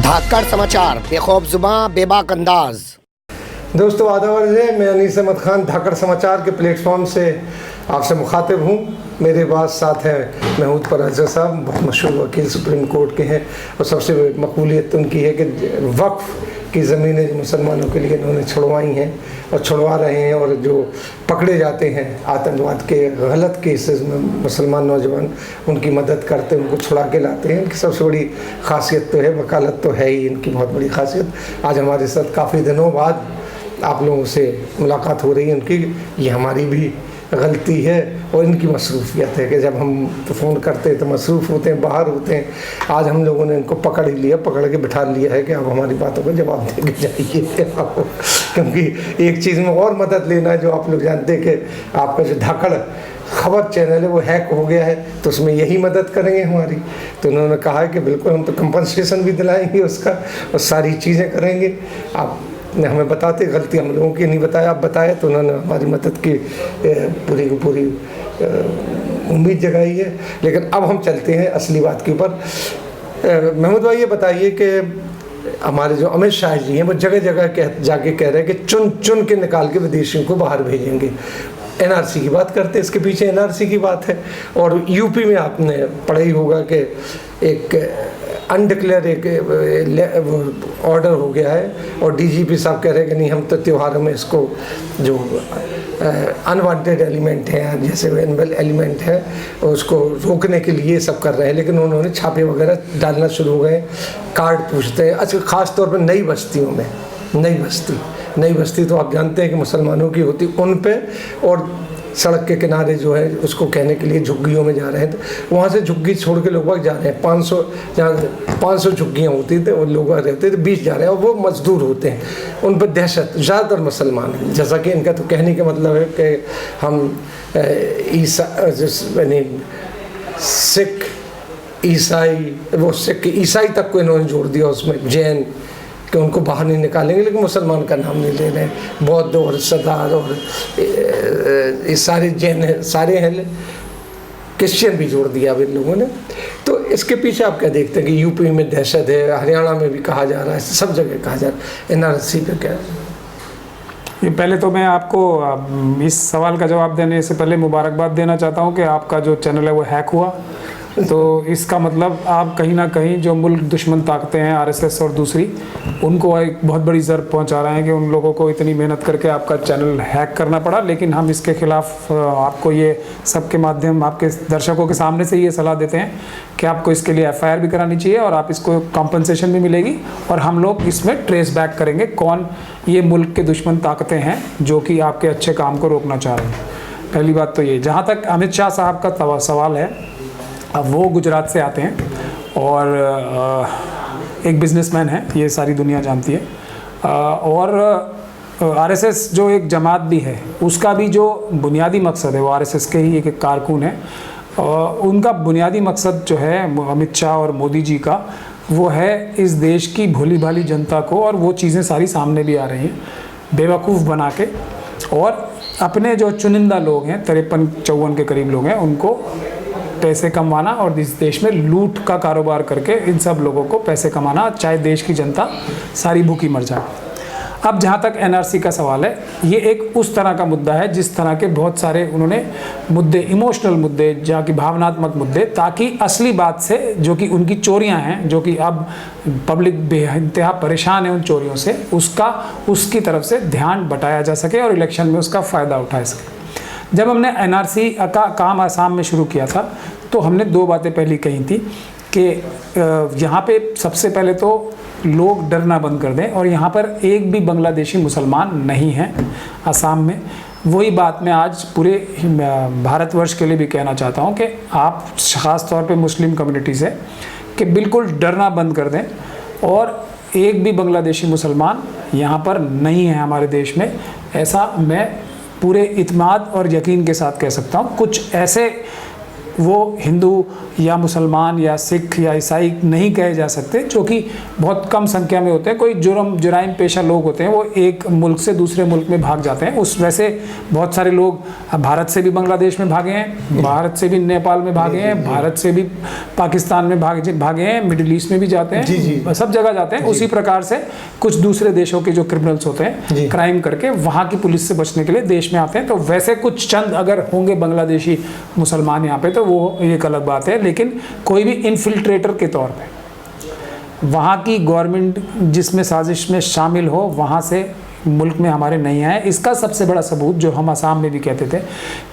धाकड़ समाचार, बेखौफ जुबां बेबाक अंदाज। दोस्तों आदाब है, मैं अनीस अहमद खान धाकड़ समाचार के प्लेटफॉर्म से आपसे मुखातिब हूँ। मेरे पास साथ हैं महमूद परवेज़ साहब, बहुत मशहूर वकील सुप्रीम कोर्ट के हैं और सबसे मकबूलियत उनकी है कि वक्फ़ की ज़मीनें जो मुसलमानों के लिए इन्होंने छुड़वाई हैं और छुड़वा रहे हैं, और जो पकड़े जाते हैं आतंकवाद के गलत केसेस में मुसलमान नौजवान, उनकी मदद करते हैं, उनको छुड़ा के लाते हैं। इनकी सबसे बड़ी खासियत तो है, वकालत तो है ही इनकी बहुत बड़ी खासियत। आज हमारे साथ काफ़ी दिनों बाद आप लोगों से मुलाकात हो रही है उनकी। ये हमारी भी गलती है और इनकी मसरूफियत है कि जब हम फ़ोन करते हैं तो मसरूफ़ होते हैं, बाहर होते हैं। आज हम लोगों ने इनको पकड़ ही लिया, पकड़ के बिठा लिया है कि आप हमारी बातों का जवाब दे के जाइए क्योंकि एक चीज़ में और मदद लेना है। जो आप लोग जानते हैं कि आपका जो धाकड़ खबर चैनल है वो हैक हो गया है, तो उसमें यही मदद करेंगे हमारी। तो उन्होंने कहा है कि बिल्कुल हम तो कंपनसेशन भी दिलाएंगे उसका और सारी चीज़ें करेंगे। आप हमें बताते, गलती हम लोगों की नहीं बताया, आप बताए, तो उन्होंने हमारी मदद की पूरी की पूरी उम्मीद जगाई है। लेकिन अब हम चलते हैं असली बात के ऊपर। महमूद भाई ये बताइए कि हमारे जो अमित शाह जी हैं वो जगह जगह जाके कह रहे हैं कि चुन चुन के निकाल के विदेशियों को बाहर भेजेंगे। एनआरसी की बात करते हैं, इसके पीछे एनआरसी की बात है। और यूपी में आपने पढ़ा ही होगा कि एक अनडिक्लेयर एक ऑर्डर हो गया है और डीजीपी साहब कह रहे हैं कि नहीं, हम तो त्योहारों में इसको जो अनवांटेड एलिमेंट हैं, जैसे एनिमल एलिमेंट है, उसको रोकने के लिए सब कर रहे हैं। लेकिन उन्होंने छापे वगैरह डालना शुरू हो गए, कार्ड पूछते हैं। अच्छा, ख़ास तौर पर नई बस्तियों में, नई बस्ती तो आप जानते हैं कि मुसलमानों की होती, उन पे और सड़क के किनारे जो है उसको कहने के लिए झुग्गियों में जा रहे हैं। तो वहाँ से झुग्गी छोड़ के लोग जा रहे हैं। 500 जहाँ 500 झुग्गियाँ होती थी और लोग रहते थे, 20 जा रहे हैं और वो मजदूर होते हैं। उन पर दहशत, ज़्यादातर मुसलमान हैं। जैसा कि इनका तो कहने का मतलब है कि हम सिख ईसाई, वो सिख ईसाई तक को इन्होंने जोड़ दिया उसमें, जैन, कि उनको बाहर नहीं निकालेंगे, लेकिन मुसलमान का नाम नहीं ले रहे हैं। बौद्ध और सरदार और ये सारे जैन हैं, सारे हैं, क्रिश्चियन भी जोड़ दिया अब इन लोगों ने। तो इसके पीछे आप क्या देखते हैं कि यूपी में दहशत है, हरियाणा में भी कहा जा रहा है, सब जगह कहा जा रहा है, एनआरसी पे क्या है? ये पहले तो मैं आपको इस सवाल का जवाब देने से पहले मुबारकबाद देना चाहता हूँ कि आपका जो चैनल है वो हैक हुआ। तो इसका मतलब आप कहीं ना कहीं जो मुल्क दुश्मन ताकतें हैं, आरएसएस और दूसरी, उनको एक बहुत बड़ी ज़र्ब पहुंचा रहे हैं कि उन लोगों को इतनी मेहनत करके आपका चैनल हैक करना पड़ा। लेकिन हम इसके ख़िलाफ़ आपको ये सबके माध्यम, आपके दर्शकों के सामने से ये सलाह देते हैं कि आपको इसके लिए एफआईआर भी करानी चाहिए और आप इसको कंपनसेशन भी मिलेगी और हम लोग इसमें ट्रेस बैक करेंगे कौन ये मुल्क के दुश्मन ताकतें हैं जो कि आपके अच्छे काम को रोकना चाह रहे हैं। पहली बात तो ये। जहाँ तक अमित शाह साहब का सवाल है, अब वो गुजरात से आते हैं और एक बिजनेसमैन है, ये सारी दुनिया जानती है। और आरएसएस जो एक जमात भी है, उसका भी जो बुनियादी मकसद है, वो आरएसएस के ही एक कारकुन है। उनका बुनियादी मकसद जो है अमित शाह और मोदी जी का, वो है इस देश की भोली भाली जनता को, और वो चीज़ें सारी सामने भी आ रही हैं, बेवकूफ़ बना के, और अपने जो चुनिंदा लोग हैं, 53-54 के करीब लोग हैं, उनको पैसे कमाना और इस देश में लूट का कारोबार करके इन सब लोगों को पैसे कमाना, चाहे देश की जनता सारी भूखी मर जाए। अब जहाँ तक एनआरसी का सवाल है, ये एक उस तरह का मुद्दा है जिस तरह के बहुत सारे उन्होंने मुद्दे, इमोशनल मुद्दे, जहाँ की भावनात्मक मुद्दे, ताकि असली बात से, जो कि उनकी चोरियाँ हैं, जो कि अब पब्लिक बेइंतहा परेशान है उन चोरियों से, उसकी तरफ से ध्यान बटाया जा सके और इलेक्शन में उसका फ़ायदा उठा सके। जब हमने एनआरसी का काम आसाम में शुरू किया था तो हमने 2 बातें पहली कही थी कि यहाँ पे सबसे पहले तो लोग डरना बंद कर दें, और यहाँ पर एक भी बांग्लादेशी मुसलमान नहीं है आसाम में। वही बात मैं आज पूरे भारतवर्ष के लिए भी कहना चाहता हूँ कि आप ख़ास तौर पे मुस्लिम कम्युनिटी से कि बिल्कुल डरना बंद कर दें, और एक भी बांग्लादेशी मुसलमान यहाँ पर नहीं है हमारे देश में। ऐसा मैं पूरे इत्मीनान और यकीन के साथ कह सकता हूँ। कुछ ऐसे वो हिंदू या मुसलमान या सिख या ईसाई नहीं कहे जा सकते, जो कि बहुत कम संख्या में होते हैं। कोई जुराइम पेशा लोग होते हैं, वो एक मुल्क से दूसरे मुल्क में भाग जाते हैं। उस वैसे बहुत सारे लोग भारत से भी बांग्लादेश में भागे हैं, भारत से भी नेपाल में भागे हैं, भारत से भी पाकिस्तान में भागे हैं, मिडिल ईस्ट में भी जाते हैं, सब जगह जाते हैं। उसी प्रकार से कुछ दूसरे देशों के जो क्रिमिनल्स होते हैं क्राइम करके वहाँ की पुलिस से बचने के लिए देश में आते हैं। तो वैसे कुछ चंद अगर होंगे बांग्लादेशी मुसलमान यहाँ पे तो वो एक अलग बात है, लेकिन कोई भी इन्फिल्ट्रेटर के तौर पे वहाँ की गवर्नमेंट जिसमें साजिश में शामिल हो वहाँ से मुल्क में हमारे नहीं आए। इसका सबसे बड़ा सबूत जो हम असम में भी कहते थे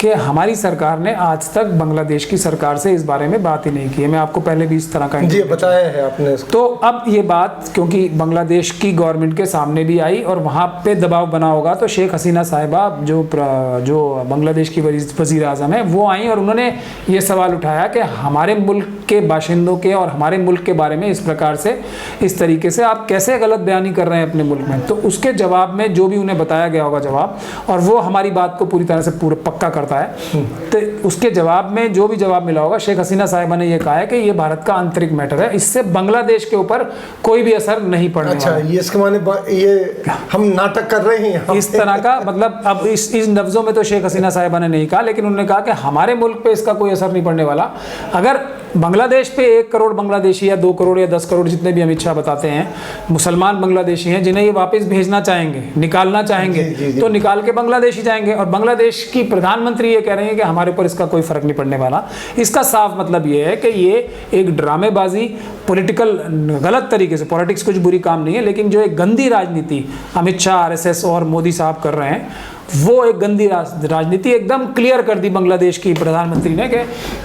कि हमारी सरकार ने आज तक बांग्लादेश की सरकार से इस बारे में बात ही नहीं की है। मैं आपको पहले भी इस तरह का जी बताया है आपने। तो अब ये बात क्योंकि बांग्लादेश की गवर्नमेंट के सामने भी आई और वहाँ पे दबाव बना होगा, तो शेख हसीना साहिबा जो बांग्लादेश की वज़ीर आज़म है वो आई और उन्होंने ये सवाल उठाया कि हमारे मुल्क के बाशिंदों के और हमारे मुल्क के बारे में इस प्रकार से इस तरीके से आप कैसे गलत बयानी कर रहे हैं अपने मुल्क में। तो उसके जवाब में जो भी उन्हें बताया गया होगा जवाब, और वो हमारी बात को पूरी तरह से पूरा पक्का करता है, तो उसके जवाब में जो भी जवाब मिला होगा, शेख हसीना साहिबा ने ये कहा है कि ये भारत का आंतरिक मैटर है, इससे बांग्लादेश के ऊपर कोई भी असर नहीं पड़ने वाला। अच्छा, ये इसके माने ये हम नाटक कर रहे हैं इस तरह का मतलब अब इस लफ्जों में तो शेख हसीना साहिबा ने नहीं कहा, लेकिन उन्होंने कहा कि हमारे मुल्क पे इसका कोई असर नहीं पड़ने वाला। अगर बांग्लादेश पे 1 करोड़ बांग्लादेशी या 2 करोड़ या 10 करोड़ जितने भी अमित शाह बताते हैं मुसलमान बांग्लादेशी हैं जिन्हें ये वापस भेजना चाहेंगे, निकालना चाहेंगे, तो निकाल के बांग्लादेश ही जाएंगे। और बांग्लादेश की प्रधानमंत्री ये कह रहे हैं कि हमारे ऊपर इसका कोई फर्क नहीं पड़ने वाला। इसका साफ मतलब ये है कि ये एक ड्रामेबाजी, पॉलिटिकल गलत तरीके से, पॉलिटिक्स कुछ बुरी काम नहीं है, लेकिन जो एक गंदी राजनीति अमित शाह, आरएसएस और मोदी साहब कर रहे हैं, वो एक गंदी राजनीति एकदम क्लियर कर दी बांग्लादेश की प्रधानमंत्री ने कि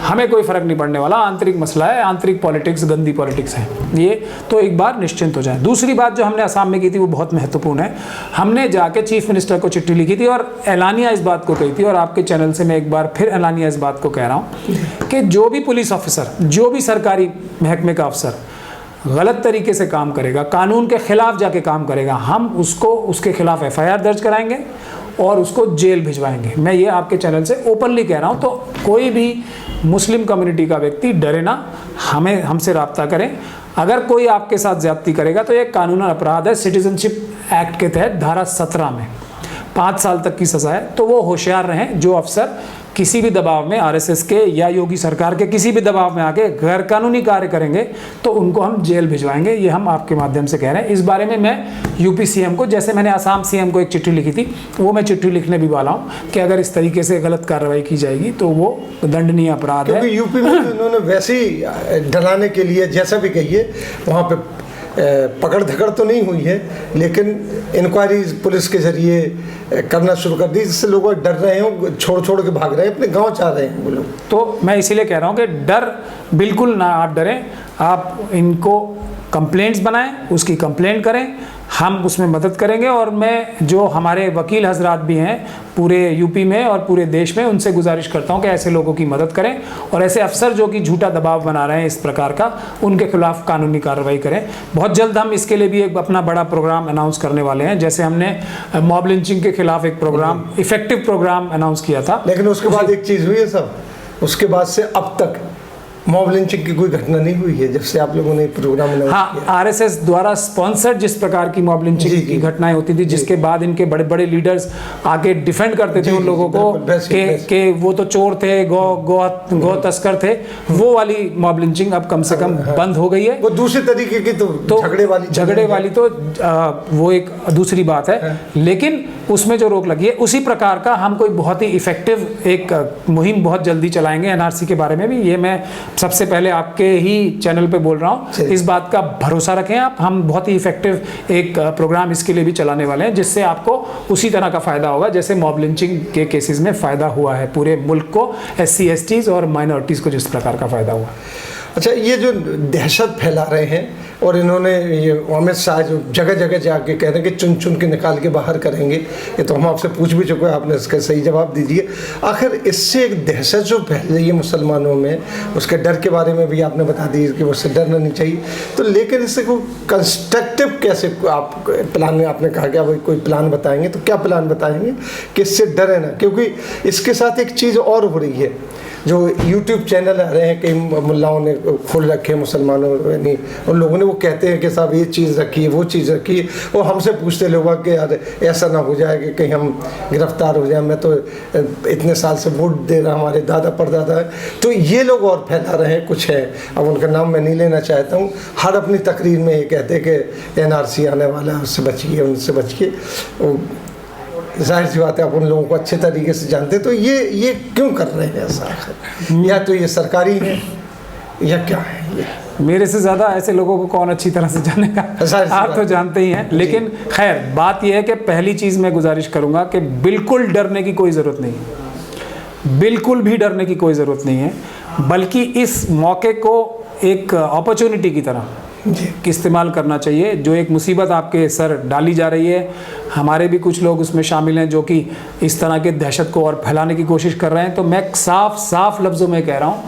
हमें कोई फर्क नहीं पड़ने वाला, आंतरिक मसला है, आंतरिक पॉलिटिक्स गंदी पॉलिटिक्स है। ये तो एक बार निश्चिंत हो जाए। दूसरी बात जो हमने असम में की थी वो बहुत महत्वपूर्ण है। हमने जाके चीफ मिनिस्टर को चिट्ठी लिखी थी और ऐलानिया इस बात को कही थी, और आपके चैनल से मैं एक बार फिर ऐलानिया इस बात को कह रहा हूँ कि जो भी पुलिस ऑफिसर, जो भी सरकारी महकमे का अफसर गलत तरीके से काम करेगा, कानून के खिलाफ जाके काम करेगा, हम उसके खिलाफ FIR दर्ज कराएंगे और उसको जेल भिजवाएंगे। मैं ये आपके चैनल से ओपनली कह रहा हूँ। तो कोई भी मुस्लिम कम्युनिटी का व्यक्ति डरे ना, हमसे रब्ता करें। अगर कोई आपके साथ ज्यादती करेगा तो ये कानूनन अपराध है, सिटीजनशिप एक्ट के तहत धारा 17 में 5 साल तक की सज़ा है। तो वो होशियार रहें, जो अफसर किसी भी दबाव में, RSS के या योगी सरकार के किसी भी दबाव में आके गैर कानूनी कार्य करेंगे तो उनको हम जेल भिजवाएंगे। ये हम आपके माध्यम से कह रहे हैं। इस बारे में मैं यूपी CM को, जैसे मैंने असम CM को एक चिट्ठी लिखी थी, वो मैं चिट्ठी लिखने भी वाला हूँ कि अगर इस तरीके से गलत कार्रवाई की जाएगी तो वो दंडनीय अपराध है। क्योंकि यूपी में उन्होंने वैसे ही डराने के लिए, जैसा भी कहिए, वहाँ पे पकड़ धकड़ तो नहीं हुई है, लेकिन इंक्वायरी पुलिस के जरिए करना शुरू कर दी, जिससे लोग डर रहे हैं, छोड़ के भाग रहे हैं, अपने गांव चाह रहे हैं वो लोग। तो मैं इसीलिए कह रहा हूँ कि डर बिल्कुल ना आप डरें, आप इनको कंप्लेंट्स बनाएं, उसकी कंप्लेंट करें, हम उसमें मदद करेंगे। और मैं जो हमारे वकील हजरात भी हैं पूरे यूपी में और पूरे देश में, उनसे गुजारिश करता हूं कि ऐसे लोगों की मदद करें और ऐसे अफसर जो कि झूठा दबाव बना रहे हैं इस प्रकार का, उनके खिलाफ कानूनी कार्रवाई करें। बहुत जल्द हम इसके लिए भी एक अपना बड़ा प्रोग्राम अनाउंस करने वाले हैं। जैसे हमने मॉब लिंचिंग के खिलाफ एक प्रोग्राम, इफेक्टिव प्रोग्राम अनाउंस किया था, लेकिन उसके बाद एक चीज़ हुई है सब, उसके बाद से अब तक मॉब लिंचिंग की कोई घटना नहीं हुई है जब से आप लोगों ने प्रोग्राम अनाउंस किया। RSS द्वारा स्पॉन्सर्ड जिस प्रकार की मॉब लिंचिंग की घटनाएं होती थी, जिसके बाद इनके बड़े बड़े लीडर्स आके डिफेंड करते थे उन लोगों को कि वो तो चोर थे, गौ तस्कर थे, वो वाली मॉब लिंचिंग अब कम से कम बंद हो गई है। वो दूसरे तरीके की तो झगड़े वाली तो वो एक दूसरी बात है, लेकिन उसमें जो रोक लगी है उसी प्रकार का हम कोई बहुत ही इफेक्टिव एक मुहिम बहुत जल्दी चलाएंगे NRC के बारे में भी। ये मैं सबसे पहले आपके ही चैनल पे बोल रहा हूँ, इस बात का भरोसा रखें आप। हम बहुत ही इफेक्टिव एक प्रोग्राम इसके लिए भी चलाने वाले हैं, जिससे आपको उसी तरह का फ़ायदा होगा जैसे मॉब लिंचिंग के केसेस में फ़ायदा हुआ है पूरे मुल्क को, SC STs और माइनॉरिटीज़ को जिस प्रकार का फ़ायदा हुआ। अच्छा, ये जो दहशत फैला रहे हैं और इन्होंने ये अमित शाह जो जगह जगह जाके कह रहे हैं कि चुन चुन के निकाल के बाहर करेंगे, ये तो हम आपसे पूछ भी चुके हैं, आपने इसका सही जवाब दीजिए। आखिर इससे एक दहशत जो फैल रही है मुसलमानों में, उसके डर के बारे में भी आपने बता दी कि उससे डरना नहीं चाहिए, तो लेकिन इससे कोई कंस्ट्रक्टिव कैसे आप प्लान, आपने कहा कि आप कोई प्लान बताएंगे, तो क्या प्लान बताएंगे कि इससे डरे ना? क्योंकि इसके साथ एक चीज़ और हो रही है, जो यूट्यूब चैनल आ रहे हैं, कई मुल्लाओं ने खोल रखे, मुसलमानों ने, उन लोगों ने, वो कहते हैं कि साहब ये चीज़ रखिए, वो चीज़ रखिए, और हमसे पूछते लोग कि यार ऐसा ना हो जाए कि कहीं हम गिरफ्तार हो जाए, मैं तो इतने साल से वोट दे रहा, हमारे दादा परदादा है। तो ये लोग और फैला रहे हैं, कुछ है, अब उनका नाम मैं नहीं लेना चाहता हूँ, हर अपनी तकरीर में ये कहते हैं कि NRC आने वाला है, उससे बचिए, उनसे बचिए। जाहिर सी बात है, आप उन लोगों को अच्छे तरीके से जानते हैं, तो ये क्यों कर रहे हैं ऐसा? या तो ये सरकारी है या क्या है? ये मेरे से ज़्यादा ऐसे लोगों को कौन अच्छी तरह से जानेगा, आप तो जानते ही हैं। लेकिन खैर बात यह है कि पहली चीज़ मैं गुजारिश करूँगा कि बिल्कुल डरने की कोई ज़रूरत नहीं है, बिल्कुल भी डरने की कोई ज़रूरत नहीं है, बल्कि इस मौके को एक अपॉर्चुनिटी की तरह इस्तेमाल करना चाहिए। जो एक मुसीबत आपके सर डाली जा रही है, हमारे भी कुछ लोग उसमें शामिल हैं जो कि इस तरह के दहशत को और फैलाने की कोशिश कर रहे हैं, तो मैं साफ लफ्ज़ों में कह रहा हूँ,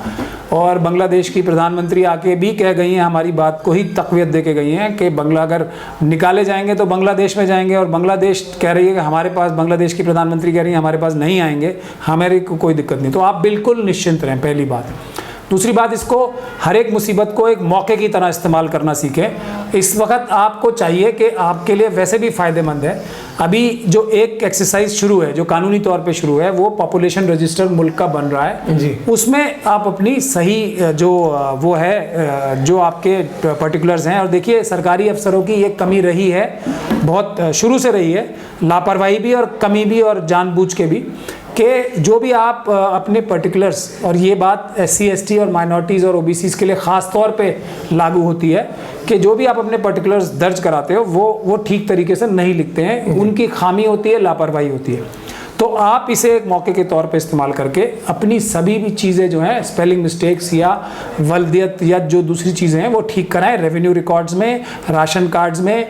और बांग्लादेश की प्रधानमंत्री आके भी कह गई हैं, हमारी बात को ही तक़वियत दे के गई हैं कि बंगला अगर निकाले जाएंगे तो बांग्लादेश में जाएंगे, और बांग्लादेश कह रही है कि हमारे पास, बांग्लादेश की प्रधानमंत्री कह रही है हमारे पास नहीं आएंगे, हमारे को कोई दिक्कत नहीं। तो आप बिल्कुल निश्चिंत रहें, पहली बात। दूसरी बात, इसको हर एक मुसीबत को एक मौके की तरह इस्तेमाल करना सीखें। इस वक्त आपको चाहिए कि आपके लिए वैसे भी फ़ायदेमंद है, अभी जो एक एक्सरसाइज शुरू है, जो कानूनी तौर पे शुरू है, वो पॉपुलेशन रजिस्टर मुल्क का बन रहा है जी। उसमें आप अपनी सही जो वो है, जो आपके पर्टिकुलर्स हैं, और देखिए सरकारी अफसरों की ये कमी रही है, बहुत शुरू से रही है, लापरवाही भी और कमी भी और जानबूझ के भी, कि जो भी आप अपने पर्टिकुलर्स, और ये बात SC ST और माइनॉरिटीज़ और OBCs के लिए ख़ास तौर पे लागू होती है, कि जो भी आप अपने पर्टिकुलर्स दर्ज कराते हो वो ठीक तरीके से नहीं लिखते हैं, उनकी खामी होती है, लापरवाही होती है। तो आप इसे एक मौके के तौर पे इस्तेमाल करके अपनी सभी भी चीज़ें जो हैं, स्पेलिंग मिस्टेक्स या वल्दियत या जो दूसरी चीज़ें हैं, वो ठीक कराएं। रेवेन्यू रिकॉर्ड्स में, राशन कार्ड्स में,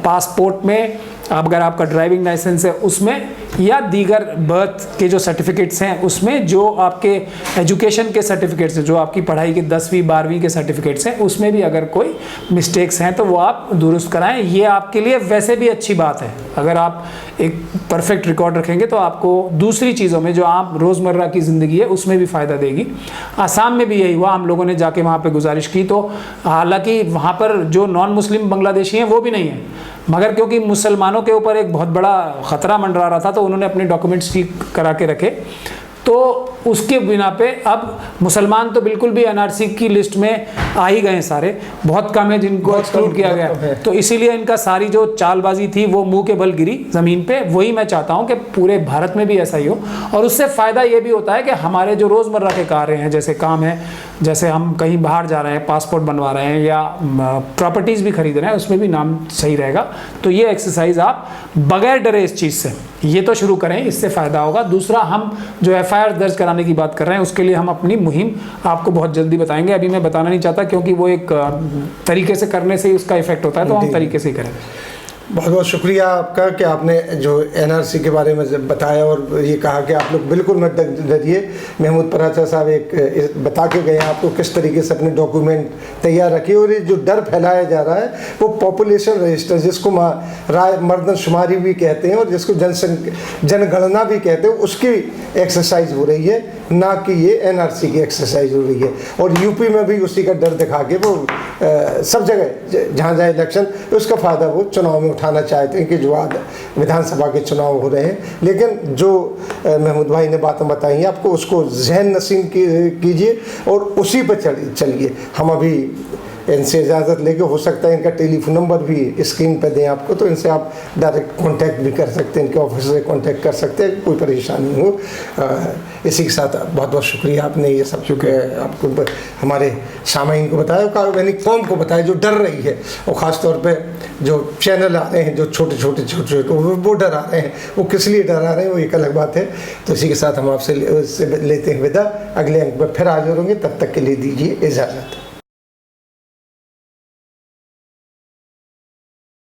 पासपोर्ट में, अगर आपका ड्राइविंग लाइसेंस है उसमें, या दीगर बर्थ के जो सर्टिफिकेट्स हैं उसमें, जो आपके एजुकेशन के सर्टिफिकेट्स हैं, जो आपकी पढ़ाई के 10वीं 12वीं के सर्टिफिकेट्स हैं, उसमें भी अगर कोई मिस्टेक्स हैं तो वो आप दुरुस्त कराएं। ये आपके लिए वैसे भी अच्छी बात है, अगर आप एक परफेक्ट रिकॉर्ड रखेंगे तो आपको दूसरी चीज़ों में, जो आप रोज़मर्रा की ज़िंदगी है, उसमें भी फ़ायदा देगी। आसाम में भी यही हुआ, हम लोगों ने जाके वहाँ पर गुजारिश की, तो हालांकि वहाँ पर जो नॉन मुस्लिम बांग्लादेशी हैं वो भी नहीं है, मगर क्योंकि मुसलमानों के ऊपर एक बहुत बड़ा ख़तरा मंडरा रहा था, तो उन्होंने अपने डॉक्यूमेंट्स ठीक करा के रखे, तो उसके बिना पे अब मुसलमान तो बिल्कुल भी NRC की लिस्ट में आ ही गए सारे, बहुत कम है जिनको एक्सक्लूड किया गया। तो इसीलिए इनका सारी जो चालबाजी थी वो मुंह के बल गिरी ज़मीन पे। वही मैं चाहता हूँ कि पूरे भारत में भी ऐसा ही हो, और उससे फ़ायदा ये भी होता है कि हमारे जो रोज़मर्रा के कार्य हैं, जैसे काम है, जैसे हम कहीं बाहर जा रहे हैं, पासपोर्ट बनवा रहे हैं या प्रॉपर्टीज़ भी खरीद रहे हैं, उसमें भी नाम सही रहेगा। तो ये एक्सरसाइज आप बगैर डरे इस चीज़ से ये तो शुरू करें, इससे फ़ायदा होगा। दूसरा, हम जो FIR दर्ज कराने की बात कर रहे हैं, उसके लिए हम अपनी मुहिम आपको बहुत जल्दी बताएंगे। अभी मैं बताना नहीं चाहता, क्योंकि वो एक तरीके से करने से ही उसका इफेक्ट होता है, तो हम तरीके से ही करेंगे। बहुत बहुत शुक्रिया आपका कि आपने जो NRC के बारे में बताया, और ये कहा कि आप लोग बिल्कुल मत डरिए। महमूद पराचा साहब एक बता के गए आपको किस तरीके से अपने डॉक्यूमेंट तैयार रखिए, और ये जो डर फैलाया जा रहा है वो पॉपुलेशन रजिस्टर, जिसको मर्दमशुमारी भी कहते हैं और जिसको जनगणना भी कहते हैं, उसकी एक्सरसाइज हो रही है, ना कि ये NRC की एक्सरसाइज हो रही है। और UP में भी उसी का डर दिखा के वो सब जगह जहाँ जहाँ इलेक्शन, उसका फ़ायदा वो चुनाव में उठाना चाहते हैं कि जो आज विधानसभा के चुनाव हो रहे हैं। लेकिन जो महमूद भाई ने बातें बताई हैं, आपको उसको जहन नशीन कीजिए और उसी पर चलिए। हम अभी इनसे इजाज़त लेके, हो सकता है इनका टेलीफोन नंबर भी स्क्रीन पे दें आपको, तो इनसे आप डायरेक्ट कांटेक्ट भी कर सकते हैं, इनके ऑफिस से कांटेक्ट कर सकते हैं, कोई परेशानी हो। इसी के साथ बहुत बहुत शुक्रिया, आपने ये सब चुके आपको हमारे सामाइन को बताया, यानी कौम को बताया जो डर रही है, और ख़ास तौर पे जो चैनल आ रहे हैं जो छोटे वो डरा रहे हैं। वो किस लिए डरा रहे हैं वो एक अलग बात है। तो इसी के साथ हम आपसे लेते हैं विदा, अगले अंक में फिर हाजिर होंगे, तब तक के लिए दीजिए इजाज़त।